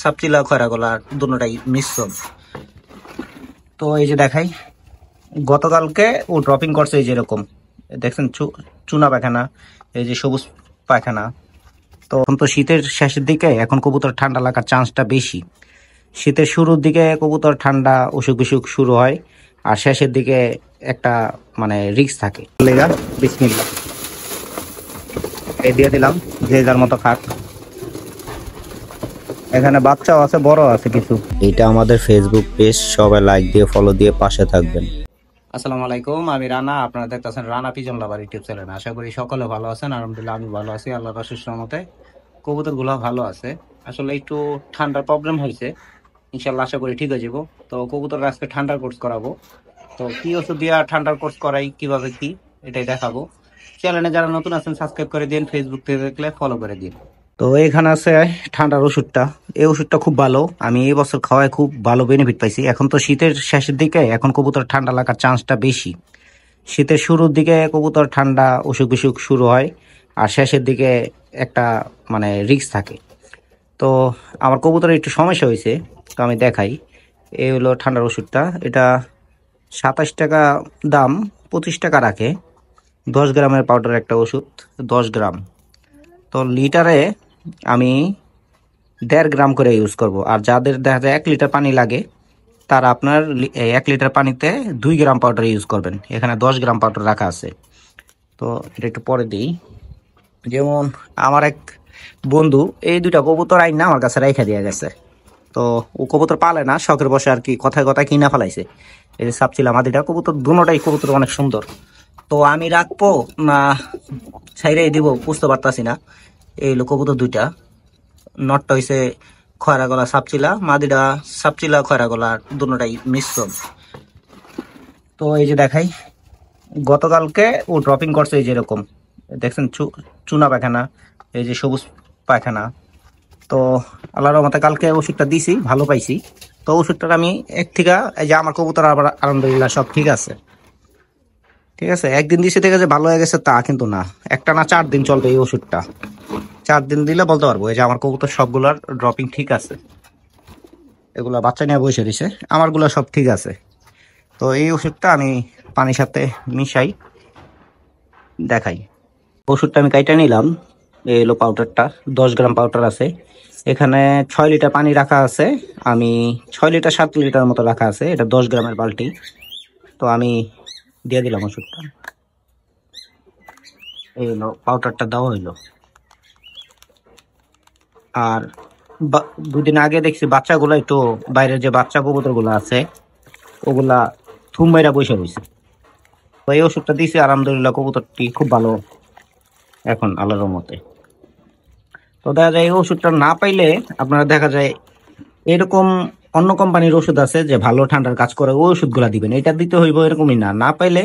সাপচিলা খয়রা গলা দুটোটাই মিশ্রণ। তো এই যে দেখাই, গতকালকে ও ড্রপিং করছে এই যেরকম দেখছেন চুনা পায়খানা, এই যে সবুজ পায়খানা। তো এখন তো শীতের শেষের দিকে, এখন কবুতর ঠান্ডা লাগার চান্সটা বেশি। শীতের শুরুর দিকে কবুতর ঠান্ডা অসুখ বিসুখ শুরু হয়, আর শেষের দিকে একটা মানে রিস্ক থাকে। লেগা বিসমিল্লাহ, এই দিয়ে দিলাম, যে যার মতো খাক। এখানে বাচ্চাও আছে, বড় আছে কিছু। এটা আমাদের ফেসবুক পেজ, সবাই লাইক দিয়ে ফলো দিয়ে পাশে থাকবেন। আসসালামু আলাইকুম, আমি রানা। আপনারা দেখতেছেন Rana pigeon lover YouTube channel. আশা করি সকলে ভালো আছেন। আলহামদুলিল্লাহ আমি ভালো আছি, আল্লাহর অশেষ রহমতে। কবুতর গুলো ভালো আছে। আসলে একটু ঠান্ডার প্রবলেম হয়েছে, ইনশাল্লাহ আশা করি ঠিক হয়ে যাবো। তো কবুতর আজকে ঠান্ডার কোর্স করাবো। তো কি ওষুধ দিয়া ঠান্ডার কোর্স করাই, কিভাবে কি, এটাই দেখাবো। চ্যানেলে যারা নতুন আছেন সাবস্ক্রাইব করে দিন, ফেসবুক থেকে দেখলে ফলো করে দিন। তো এখানে আছে ঠান্ডার ওষুধটা। এই ওষুধটা খুব ভালো, আমি এই বছর খাওয়ায় খুব ভালো বেনিফিট পাইছি। এখন তো শীতের শেষের দিকে, এখন কবুতর ঠান্ডা লাগার চান্সটা বেশি। শীতের শুরুর দিকে কবুতর ঠান্ডা অসুখ বিসুখ শুরু হয়, আর শেষের দিকে একটা মানে রিস্ক থাকে। তো আমার কবুতরের একটু সমস্যা হয়েছে, তো আমি দেখাই। এই হলো ঠান্ডার ওষুধটা। এটা 27 টাকা দাম, 25 টাকা রাখে। 10 গ্রামের পাউডার একটা ওষুধ, 10 গ্রাম। তো লিটারে আমি 1.5 গ্রাম করে ইউজ করব। আর যাদের দেখা যায় 1 লিটার পানি লাগে, তারা আপনার 1 লিটার পানিতে 2 গ্রাম পাউডার ইউজ করবেন। এখানে 10 গ্রাম পাউডার রাখা আছে। তো এটা একটু পরে দিই। যেমন আমার এক বন্ধু এই দুইটা কবুতর আইন না আমার কাছে রাইখা দিয়ে গেছে। তো ও কবুতর পালে না, শখের বসে আর কি, কথায় কথায় কিনা ফেলাইছে। এই যে সাপচিলা মাদিটা কবুতর, দুটোটাই কবুতর অনেক সুন্দর। তো আমি রাখবো না ছাইরেই দিব বুঝতে পারতাছি না। এই হলো কবুতর দুইটা। নটটা হইছে খয়রা গলা সাপচিলা, মাদিটা সাপচিলা খয়রা গলা দুটোটাই মিশ্রণ। তো এই যে দেখাই, গতকালকে ও ড্রপিং করছে এই যেরকম দেখছেন চুনা পায়খানা, এই যে সবুজ পায়খানা। তো আল্লাহর রহমতে কালকে ওষুধটা দিছি, ভালো পাইছি। তো ওষুধটার আমি এক থেকে, এই যে আমার কবুতর আবার আলহামদুলিল্লাহ সব ঠিক আছে। ঠিক আছে, একদিন দিছি থেকে যে ভালো হয়ে গেছে তা কিন্তু না, একটা না 4 দিন চলবে এই ওষুধটা। 4 দিন দিলে বলতে পারবো এই যে আমার কবুতর সবগুলার ড্রপিং ঠিক আছে। এগুলা বাচ্চা নিয়ে বসে দিছে, আমারগুলা সব ঠিক আছে। তো এই ওষুধটা আমি পানির সাথে মিশাই, দেখাই। ওষুধটা আমি কাইটা নিলাম। এই হলো পাউডারটা, 10 গ্রাম পাউডার আছে। এখানে 6 লিটার পানি রাখা আছে। আমি 6 লিটার 7 লিটার মতো রাখা আছে, এটা 10 গ্রামের বালতি। তো আমি দিয়ে দিলাম ওষুধটা। এই হলো পাউডারটা দেওয়া হইলো। আর 2 দিন আগে দেখছি বাচ্চাগুলো একটু, বাইরের যে বাচ্চা কবুতর গুলো আছে ওগুলা থুম বাইরা বসে রয়েছে। তো এই ওষুধটা দিয়েছি, আলহামদুলিল্লাহ কবুতরটি খুব ভালো এখন আল্লাহর রহমতে। তো দেখা যায় এই ওষুধটা না পাইলে আপনারা দেখা যায় এরকম অন্য কোম্পানির ওষুধ আছে যে ভালো ঠান্ডার কাজ করে, ওই ওষুধগুলা দিবেন। এটা দিতে হইব এরকমই না, না পাইলে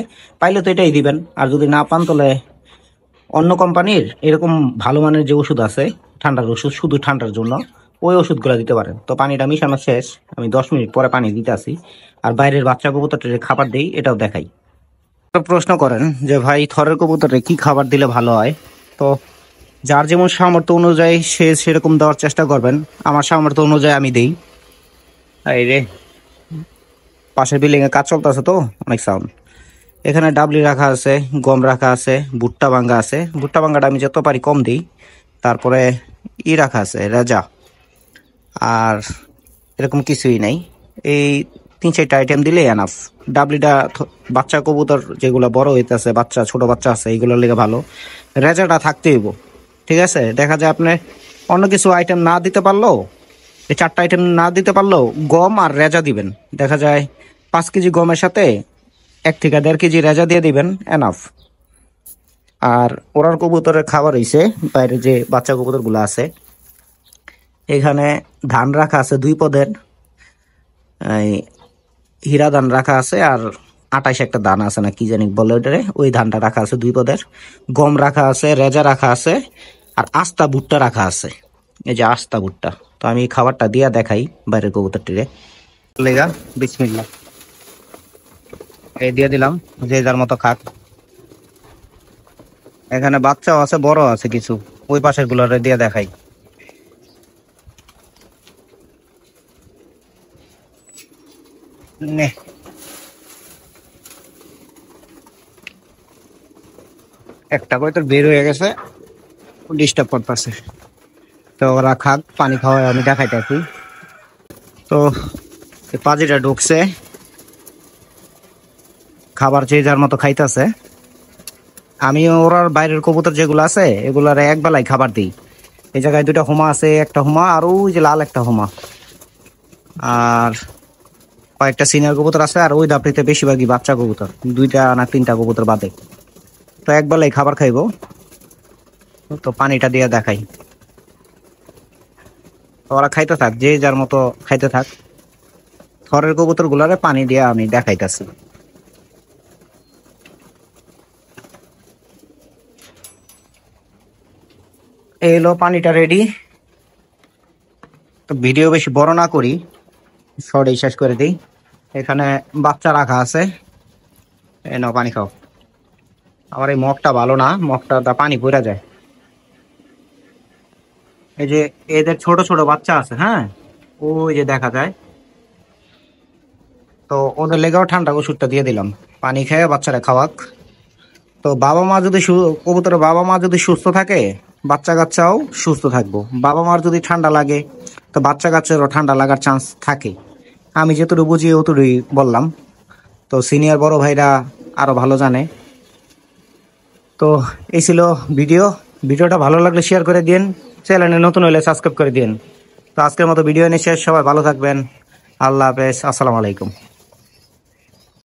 তো এটাই দিবেন। আর যদি না পান তাহলে অন্য কোম্পানির এরকম ভালো মানের যে ওষুধ আছে, ঠান্ডার ওষুধ শুধু ঠান্ডার জন্য, ওই ওষুধগুলা দিতে পারেন। তো পানিটা মিশানো শেষ, আমি 10 মিনিট পরে পানি দিতে আসি। আর বাইরের বাচ্চা কবুতরের খাবার দেই, এটাও দেখাই। প্রশ্ন করেন যে ভাই থরের কবুতরে কি খাবার দিলে ভালো হয়। তো যার যেমন সামর্থ্য অনুযায়ী সে সেরকম দেওয়ার চেষ্টা করবেন। আমার সামর্থ্য অনুযায়ী আমি দেই। এই রে, পাশের বিল্ডিং এ কাজ চলতেছে তো অনেক সাউন্ড। এখানে ডাবলি রাখা আছে, গম রাখা আছে, ভুট্টা ভাঙ্গা আছে। ভুট্টা ভাঙ্গাটা আমি যত পারি কম দিই। তারপরে রাখা আছে রাজা। আর এরকম কিছুই নাই, এই 3-4টা আইটেম দিলে এনাফ। ডাবলিটা বাচ্চা কবুতর যেগুলো বড় হইতেছে, বাচ্চা ছোট বাচ্চা আছে, এইগুলোর লেগে ভালো। রেজাটা থাকতে হইব। ঠিক আছে, দেখা যায় আপনি অন্য কিছু আইটেম না দিতে পারলেও, এই 4টা আইটেম না দিতে পারলেও গম আর রেজা দিবেন। দেখা যায় 5 কেজি গমের সাথে 1 থেকে 1.5 কেজি রেজা দিয়ে দিবেন, এনাফ। আর ওরার কবুতরের খাবার হইছে, বাইরে যে বাচ্চা কবুতর গুলো আছে, এখানে ধান রাখা আছে 2 পদের। এই হীরা ধান রাখা আছে, আর 28 একটা ধান আছে না কি জানি বলে ওটারে, ওই ধানটা রাখা আছে 2 পদের। গম রাখা আছে, রেজা রাখা আছে, আর আস্তা ভুট্টা রাখা আছে। এই যে আস্তা ভুট্টা। তো আমি খাবারটা দিয়া দেখাই বাইরের কবুতরটিরে। লেগা বিসমিল্লাহ, এই দিয়ে দিলাম, যে যার মতো খাক। এখানে বাচ্চাও আছে, বড় আছে কিছু। ওই পাশের গুলো দিয়ে দেখাই। নে একটা করে তো বের হয়ে গেছে, ডিস্টার্ব করতেছে। তো ওরা খাক, পানি খাওয়ায় আমি দেখাইতেছি। তো এই পাজিটা ঢুকছে, খাবার যে যার মতো খাইতেছে। আমি ওরার বাইরের কবুতর যেগুলো আছে এগুলার এক বেলায় খাবার দিই। এই জায়গায় দুইটা হুমা আছে, একটা হুমা আর ওই যে লাল একটা হুমা, আর কয়েকটা সিনিয়র কবুতর আছে, আর ওই দাপড়িতে বেশিরভাগই বাচ্চা কবুতর, দুইটা না তিনটা কবুতর বাদে। তো এক বেলায় খাবার খাইবো। তো পানিটা দিয়ে দেখাই, ওরা খাইতে থাক, যে যার মতো খাইতে থাক। ঘরের কবুতর গুলারে পানি দিয়ে আমি দেখাইতেছি। এই হলো পানিটা রেডি। তো ভিডিও বেশি বড় না করি, শর্টেই শেষ করে দিই। এখানে বাচ্চা রাখা আছে, এই নাও পানি খাও। আমার এই মগটা ভালো না, মগটা দা পানি পড়া যায়। এই যে এদের ছোট ছোট বাচ্চা আছে, হ্যাঁ, ওই যে দেখা যায়। তো ওদের লেগেও ঠান্ডা ওষুধটা দিয়ে দিলাম, পানি খেয়ে বাচ্চারা খাওয়াক। তো বাবা মা যদি কবুতরের বাবা মা যদি সুস্থ থাকে, বাচ্চা কাচ্চাও সুস্থ থাকবো। বাবা মার যদি ঠান্ডা লাগে, তো বাচ্চা কাচ্চারও ঠান্ডা লাগার চান্স থাকে। আমি যতটুকু বুঝি অতটুকুই বললাম। তো সিনিয়র বড় ভাইরা আরো ভালো জানে। তো এই ছিল ভিডিওটা ভালো লাগলে শেয়ার করে দিন, চ্যানেলে নতুন হলে সাবস্ক্রাইব করে দিন। তো আজকের মতো ভিডিও নিয়ে শেষ, সবাই ভালো থাকবেন। আল্লাহ হাফেজ, আসসালামু আলাইকুম।